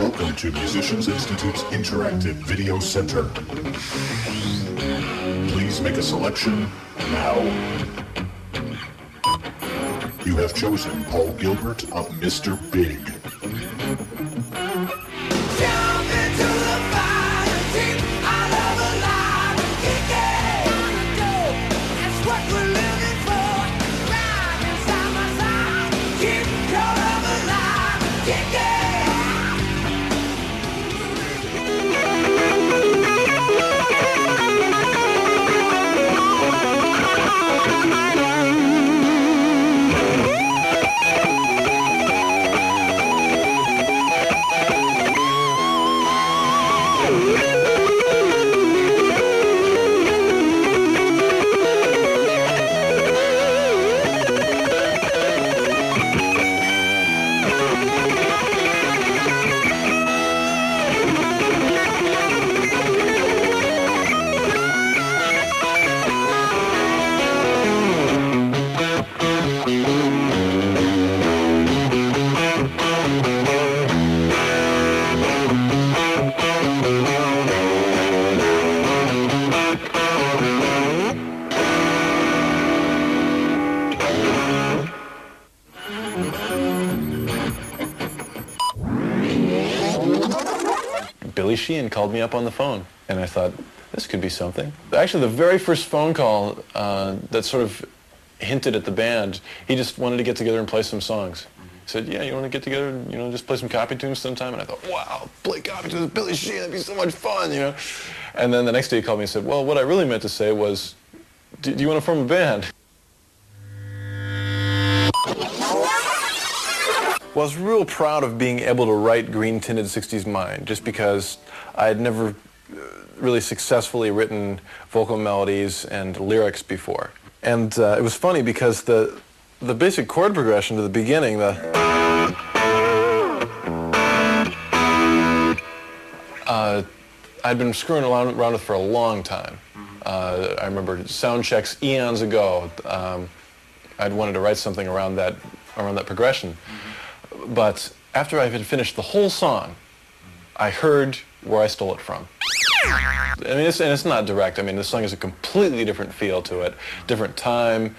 Welcome to Musicians Institute's Interactive Video Center. Please make a selection now. You have chosen Paul Gilbert of Mr. Big. Billy Sheehan called me up on the phone, and I thought, this could be something. Actually, the very first phone call that sort of hinted at the band, he just wanted to get together and play some songs. He said, yeah, you want to get together and, just play some copy tunes sometime? And I thought, wow, play copy tunes with Billy Sheehan, that'd be so much fun, And then the next day he called me and said, well, what I really meant to say was, do you want to form a band? Well, I was real proud of being able to write Greentinted 60s Mind, just because I had never really successfully written vocal melodies and lyrics before. And it was funny because the basic chord progression to the beginning, I'd been screwing around with for a long time. I remember sound checks eons ago. I'd wanted to write something around that progression. But after I had finished the whole song, I heard where I stole it from. I mean, it's not direct. I mean, the song has a completely different feel to it, different time,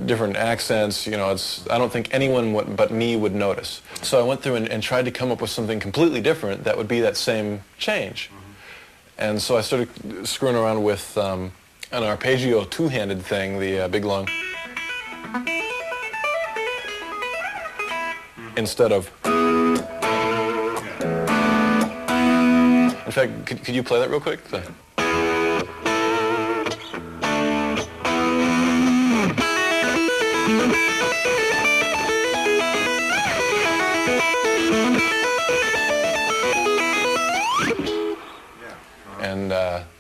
different accents. I don't think anyone but me would notice. So I went through and tried to come up with something completely different that would be that same change. And so I started screwing around with an arpeggio two-handed thing, the big long. Instead of. In fact, could you play that real quick? And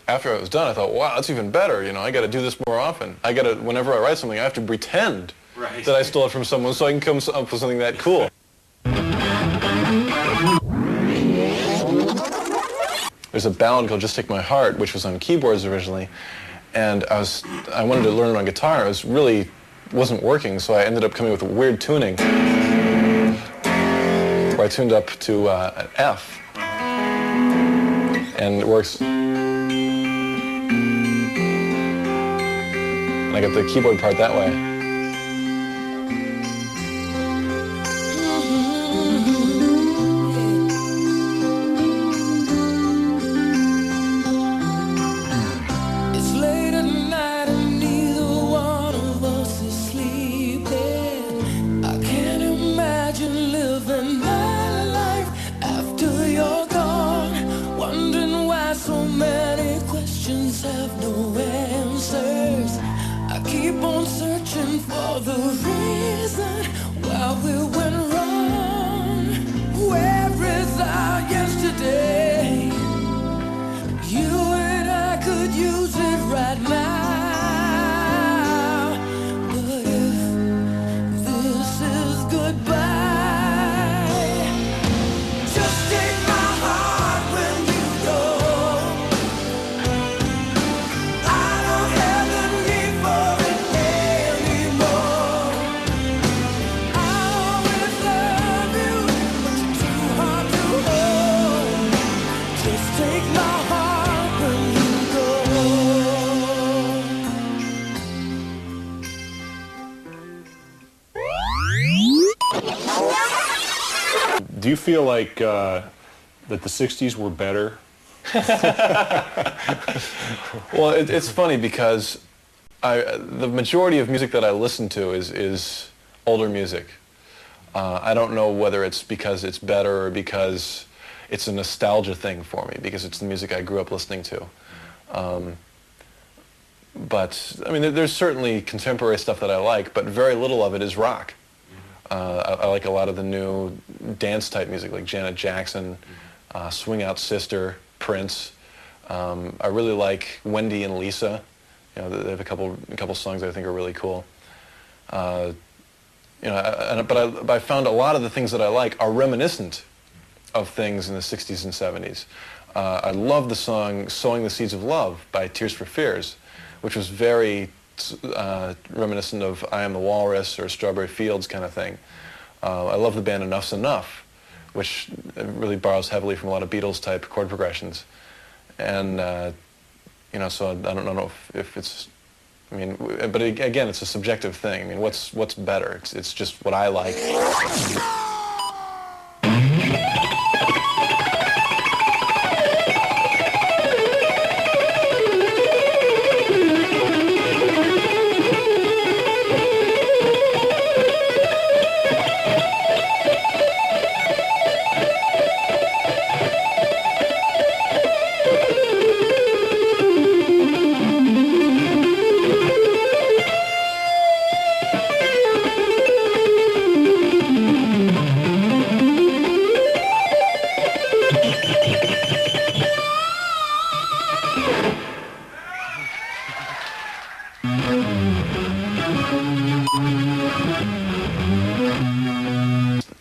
after it was done, I thought, wow, that's even better. I got to do this more often. Whenever I write something, I have to pretend that I stole it from someone so I can come up with something that cool. There's a ballad called Just Take My Heart, which was on keyboards originally, and I wanted to learn it on guitar. It wasn't working, so I ended up coming with a weird tuning, where I tuned up to an F, and it works. And I got the keyboard part that way. Have no answers. I keep on searching Do you feel like that the 60s were better? Well, it's funny because the majority of music that I listen to is older music. I don't know whether it's because it's better or because it's a nostalgia thing for me, because it's the music I grew up listening to. But, I mean, there's certainly contemporary stuff that I like, but very little of it is rock. I like a lot of the new dance-type music, like Janet Jackson, Swing Out Sister, Prince. I really like Wendy and Lisa. You know, they have a couple songs that I think are really cool. You know, but I found a lot of the things that I like are reminiscent of things in the 60s and 70s. I love the song "Sowing the Seeds of Love" by Tears for Fears, which was very reminiscent of "I Am the Walrus" or "Strawberry Fields" kind of thing. I love the band Enough's Enough, which really borrows heavily from a lot of Beatles-type chord progressions. And, you know, so I don't know if it's, I mean, but again, it's a subjective thing. I mean, what's better? It's just what I like.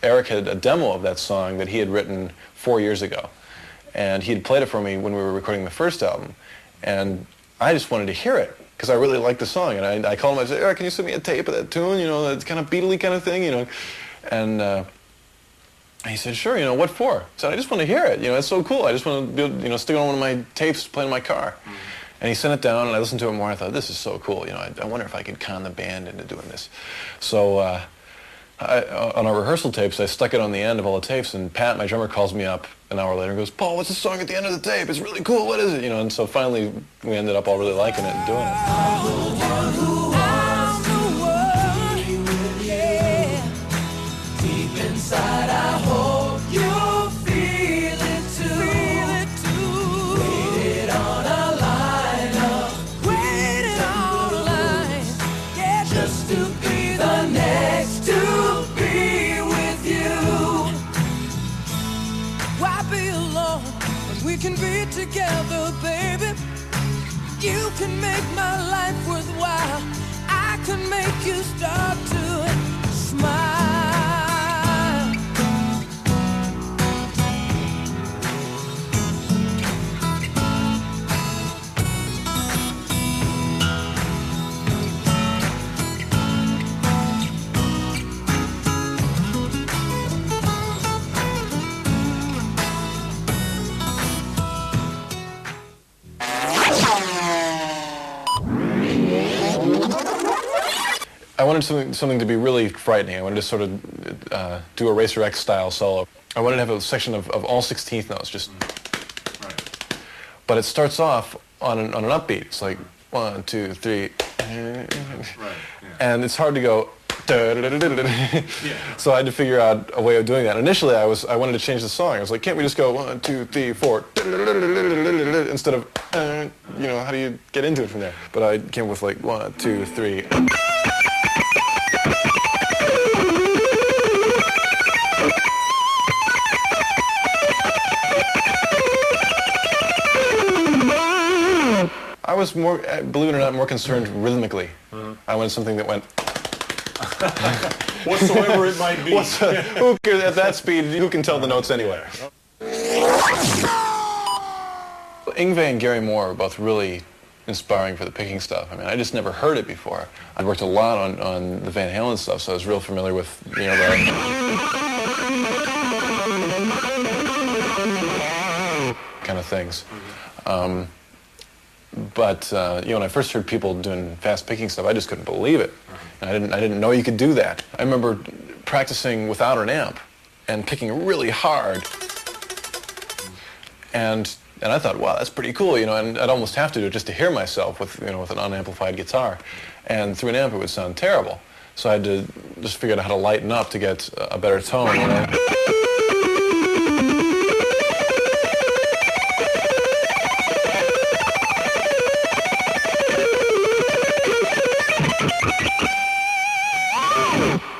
Eric had a demo of that song that he had written 4 years ago, and he had played it for me when we were recording the first album, and I just wanted to hear it because I really liked the song, and I called him. I said, "Eric, can you send me a tape of that tune? You know, that kind of Beatle-y kind of thing, you know?" And he said, "Sure. You know, what for?" I said, "I just want to hear it. You know, it's so cool. I just want to, you know, stick it on one of my tapes, play in my car." And he sent it down, and I listened to it more. And I thought, "This is so cool. You know, I wonder if I could con the band into doing this." So. On our rehearsal tapes, I stuck it on the end of all the tapes, and Pat, my drummer, calls me up an hour later and goes, "Paul, what's the song at the end of the tape? It's really cool. What is it?" You know, and so finally we ended up all really liking it and doing it. Deep inside, I hope you feel it too. Waited on a lineup, waited on a line, yeah, just to be the next to. We can be together, baby. You can make my life worthwhile. I can make you start to smile. I wanted something to be really frightening. I wanted to sort of do a Racer X style solo. I wanted to have a section of all 16th notes, just. Right. But it starts off on an upbeat. It's like 1, 2, 3, right, yeah. And it's hard to go. Yeah. So I had to figure out a way of doing that. Initially, I wanted to change the song. I was like, can't we just go 1, 2, 3, 4 instead of you know, how do you get into it from there? But I came with like 1, 2, 3. I was more, believe it or not, more concerned rhythmically. Mm-hmm. I wanted something that went. Whatsoever it might be. Who cares at that speed? Who can tell the notes anyway? Yngwie and Gary Moore are both really inspiring for the picking stuff. I mean, I just never heard it before. I worked a lot on the Van Halen stuff, so I was real familiar with, you know, the kind of things. But you know, when I first heard people doing fast picking stuff, I just couldn't believe it. And I didn't know you could do that. I remember practicing without an amp and picking really hard. And I thought, wow, that's pretty cool, you know, and I'd almost have to do it just to hear myself with, you know, with an unamplified guitar. And through an amp it would sound terrible. So I had to just figure out how to lighten up to get a better tone.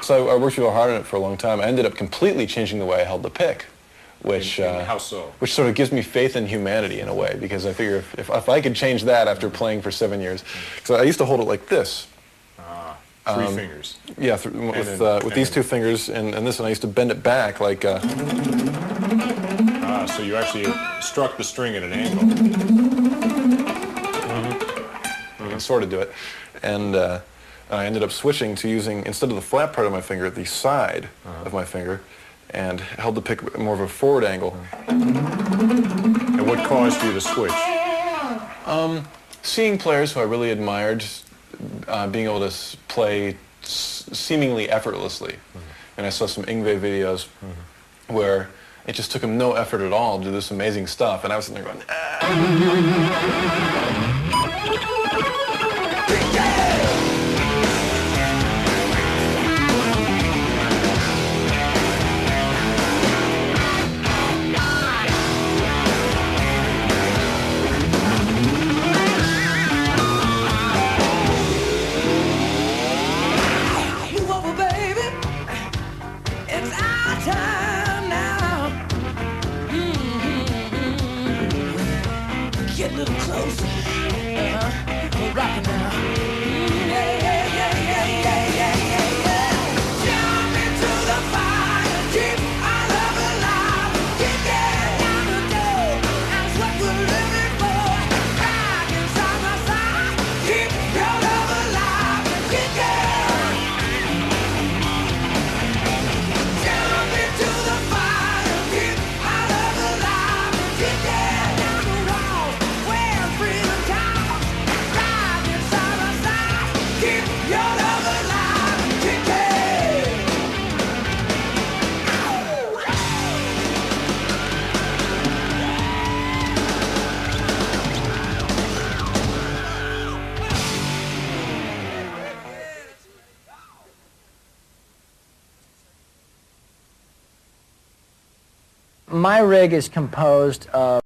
So I worked real hard on it for a long time. I ended up completely changing the way I held the pick, which how so? Which sort of gives me faith in humanity in a way, because I figure if I could change that after playing for 7 years, so I used to hold it like this. Three fingers. Yeah, with these two fingers and this one, I used to bend it back like. So you actually struck the string at an angle. I can sort of do it, and I ended up switching to using, instead of the flat part of my finger, the side of my finger, and held the pick more of a forward angle. And what caused you to switch? Seeing players who I really admired being able to play seemingly effortlessly. And I saw some Yngwie videos where it just took them no effort at all to do this amazing stuff, and I was sitting there going, Get a little closer. We're rocking now. Yeah, yeah, yeah, yeah, yeah, yeah, yeah, yeah. Jump into the fire, keep our love alive. Get down the door, that's what we're living for. Rocking side by side, keep your love alive. Get down. Jump into the fire, keep our love alive. Get down. My rig is composed of